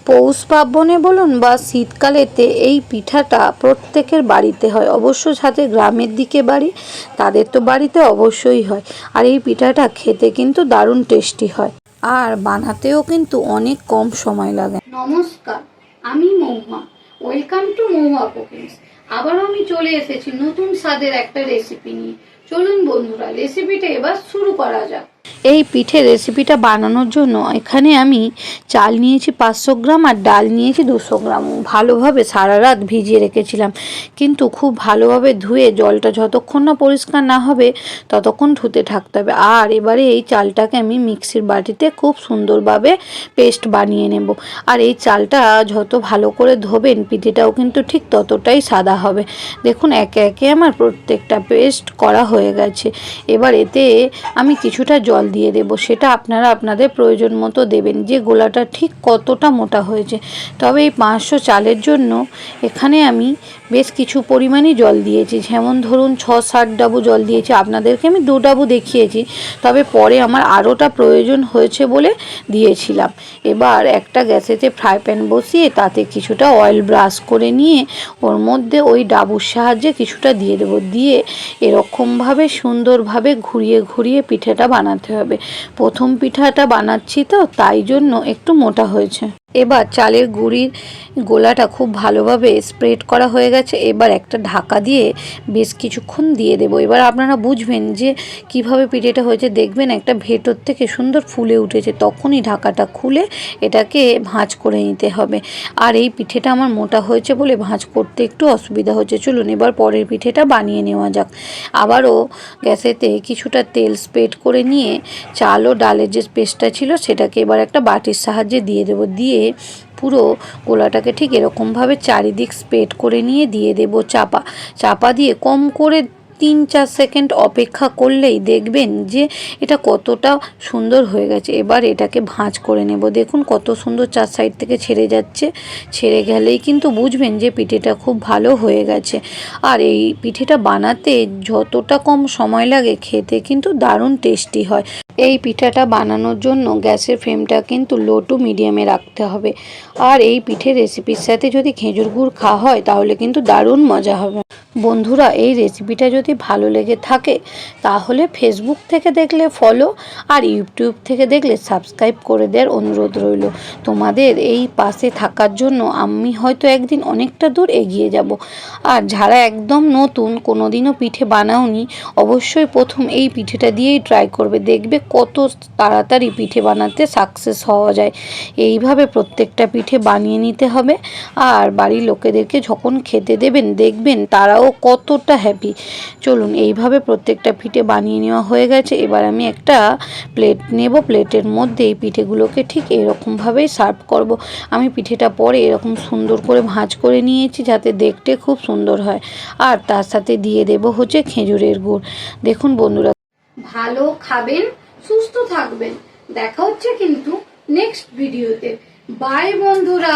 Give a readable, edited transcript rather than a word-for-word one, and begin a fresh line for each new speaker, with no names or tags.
পৌষ পার্বণে বলুন বা শীতকালেতে এই পিঠাটা প্রত্যেকের বাড়িতে হয়। অবশ্য সাথে গ্রামের দিকে বাড়ি, তাদের তো বাড়িতে অবশ্যই হয়। আর এই পিঠাটা খেতে কিন্তু দারুণ টেস্টি হয়, আর বানাতেও কিন্তু অনেক কম সময় লাগে।
নমস্কার, আমি Mahua. Welcome to Mahua cookings. আবারও আমি চলে এসেছি নতুন স্বাদের একটা রেসিপি নিয়ে। চলুন বন্ধুরা, রেসিপিটা এবার শুরু করা যাক।
এই পিঠের রেসিপিটা বানানোর জন্য এখানে আমি চাল নিয়েছি 500 গ্রাম আর ডাল নিয়েছি 200 গ্রাম। ভালোভাবে সারা রাত ভিজিয়ে রেখেছিলাম, কিন্তু খুব ভালোভাবে ধুয়ে জলটা যতক্ষণ না পরিষ্কার না হবে ততক্ষণ ধুতে থাকতে হবে। আর এবারে এই চালটাকে আমি মিক্সির বাটিতে খুব সুন্দরভাবে পেস্ট বানিয়ে নেব। আর এই চালটা যত ভালো করে ধোবেন পিঠেটাও কিন্তু ঠিক ততটাই সাদা হবে। দেখুন একে একে আমার প্রত্যেকটা পেস্ট করা হয়ে গেছে। এবার এতে আমি কিছুটা জল দিয়ে দেব, সেটা আপনারা আপনাদের প্রয়োজন মতো দেবেন, যে গোলাটা ঠিক কতটা মোটা হয়েছে। তবে এই 500 চালের জন্য এখানে আমি বেশ কিছু পরিমাণই জল দিয়েছি, যেমন ধরুন 6-7 ডাবু জল দিয়েছি। আপনাদেরকে আমি 2 ডাবু দেখিয়েছি, তবে পরে আমার আরোটা প্রয়োজন হয়েছে বলে দিয়েছিলাম। এবার একটা গ্যাসেতে ফ্রাই প্যান বসিয়ে তাতে কিছুটা অয়েল ব্রাশ করে নিয়ে ওর মধ্যে ওই ডাবুর সাহায্যে কিছুটা দিয়ে দেবো। দিয়ে এরকমভাবে সুন্দরভাবে ঘুরিয়ে ঘুরিয়ে পিঠাটা বানাতে হবে। প্রথম পিঠাটা বানাচ্ছি তো তাই জন্য একটু মোটা হয়েছে। এবার চালের গুঁড়ির গোলাটা খুব ভালোভাবে স্প্রেড করা হয়ে গেছে। এবার একটা ঢাকা দিয়ে বেশ কিছুক্ষণ দিয়ে দেবো। এবার আপনারা বুঝবেন যে কিভাবে পিঠেটা হয়েছে। দেখবেন একটা ভেতর থেকে সুন্দর ফুলে উঠেছে, তখনই ঢাকাটা খুলে এটাকে ভাঁজ করে নিতে হবে। আর এই পিঠেটা আমার মোটা হয়েছে বলে ভাঁজ করতে একটু অসুবিধা হচ্ছে। চলুন এবার পরের পিঠেটা বানিয়ে নেওয়া যাক। আবারও গ্যাসেতে কিছুটা তেল স্প্রেড করে নিয়ে চাল ও ডালের যে পেস্টটা ছিল সেটাকে এবার একটা বাটির সাহায্যে দিয়ে দেবো। দিয়ে পুরো গোলাটাকে ঠিক এরকমভাবে চারিদিক স্প্রেড করে নিয়ে দিয়ে দেব চাপা দিয়ে কম করে 3-4 সেকেন্ড অপেক্ষা করলেই দেখবেন যে এটা কতটা সুন্দর হয়ে গেছে। এবার এটাকে ভাঁজ করে নেব। দেখুন কত সুন্দর 4 সাইড থেকে ছেড়ে যাচ্ছে। ছেড়ে গেলেই কিন্তু বুঝবেন যে পিঠেটা খুব ভালো হয়ে গেছে। আর এই পিঠেটা বানাতে যতটা কম সময় লাগে খেতে কিন্তু দারুণ টেস্টি হয়। এই পিঠাটা বানানোর জন্য গ্যাসের ফ্লেমটা কিন্তু লো টু মিডিয়ামে রাখতে হবে। আর এই পিঠের রেসিপির সাথে যদি খেজুর গুড় খাওয়া হয় তাহলে কিন্তু দারুণ মজা হবে। বন্ধুরা, এই রেসিপিটা যদি ভালো লেগে থাকে তাহলে ফেসবুক থেকে দেখলে ফলো আর ইউটিউব থেকে দেখলে সাবস্ক্রাইব করে দেওয়ার অনুরোধ রইল। তোমাদের এই পাশে থাকার জন্য আমি হয়তো একদিন অনেকটা দূর এগিয়ে যাব। আর যারা একদম নতুন, কোনোদিনও পিঠে বানাওনি, অবশ্যই প্রথম এই পিঠেটা দিয়েই ট্রাই করবে। দেখবে কত তাড়াতাড়ি পিঠে বানাতে সাকসেস হওয়া যায়। এইভাবে প্রত্যেকটা পিঠে বানিয়ে নিতে হবে। আর বাড়ির লোকেদেরকে যখন খেতে দেবেন দেখবেন তারাও কতটা হ্যাপি। চলুন এইভাবে প্রত্যেকটা পিঠে বানিয়ে নেওয়া হয়ে গেছে। এবার আমি একটা প্লেট নেব। প্লেটের মধ্যে এই পিঠেগুলোকে ঠিক এরকমভাবেই সার্ভ করব। আমি পিঠেটা পরে এরকম সুন্দর করে ভাঁজ করে নিয়েছি যাতে দেখতে খুব সুন্দর হয়। আর তার সাথে দিয়ে দেব হচ্ছে খেজুরের গুড়। দেখুন বন্ধুরা,
ভালো খাবেন, সুস্থ থাকবেন। দেখা হচ্ছে কিন্তু নেক্সট ভিডিওতে। বাই বন্ধুরা।